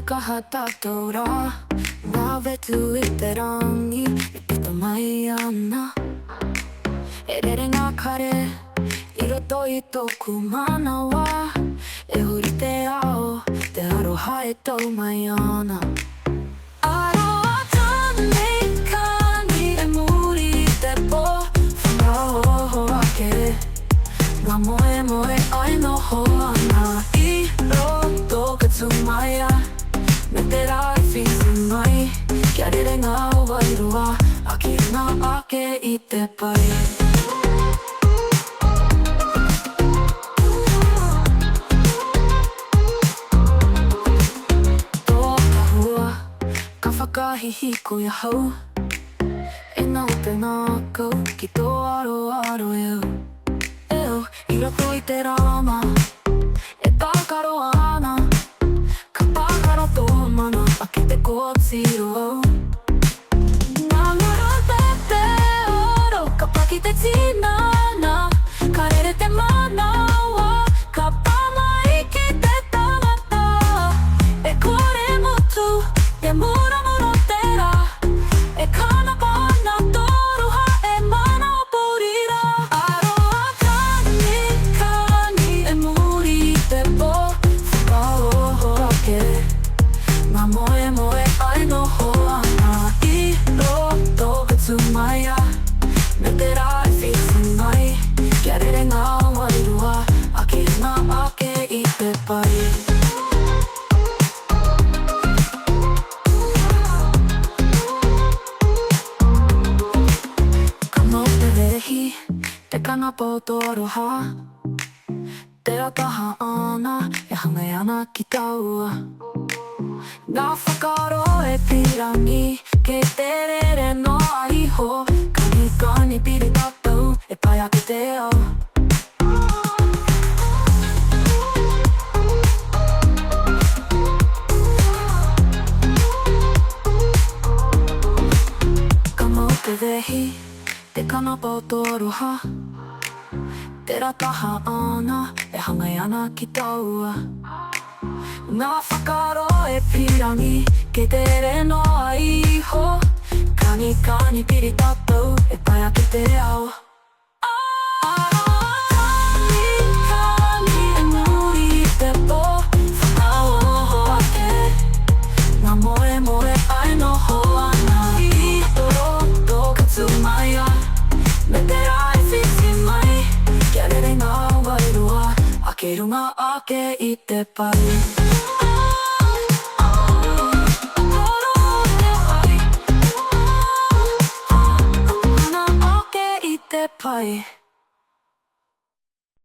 kaha tātou rā. Ngā Whetū I te rangi, I pita mai ana. E rere ngā kare, I roto I tōku manawa. E huri te ao, te aroha e tau mai ana. Aroha Kanikani e muri I te po, whakaoho ake. Ngā moe moe ai noho ana. I roto ka tūmaia, me te rai whiwhi mai. Kia rere ngā wairua, ake ngā ake I te pai. Tō kahua, ka whakahihi koe hau. E nau te ngā kau, ki tō aro eu. I roto I te rama, e tākaro ana. Ka pākaro tō mana, ake te kōtiro au. Ngā ngara te oro, ka paki te tinana. Ka rere te manawa, ka pamai ki te tangata. E kore motu, te mura mura te rā. E kanaka ana tōruha, e mana o pōrira. Aroha Kanikani e muri I te po, whakaoho ake. Ngā moe moe ai noho ana. I roto ka tūmaia, me te rai whiwhi mai. Kia rere ngā wairua, ake ngā ake I te pai. Kano te wehi, te kanapa o tō aroha. Te akaha ana, e hangai ana ki taua. Ngā whakaro e pirangi, ke te rere noa iho. Kanikani piri tātou, e pai ake te ao. Ka mau te wehi, te kanapa o tō aroha. Te rakaha ana, e hangai ana ki taua. Ngā whakaro e pirangi, ke te re noa iho. Kanikani piri tātou, e pai ake te ao. Aroha Kanikani e muri I te po, whakaoho ake. Ngā moe moe ai noho ana. I roto ka tūmaia, me te rai whiwhi mai. Kia rere ngā wairua, ake runga ake I te pai. Ngā ake I te pai.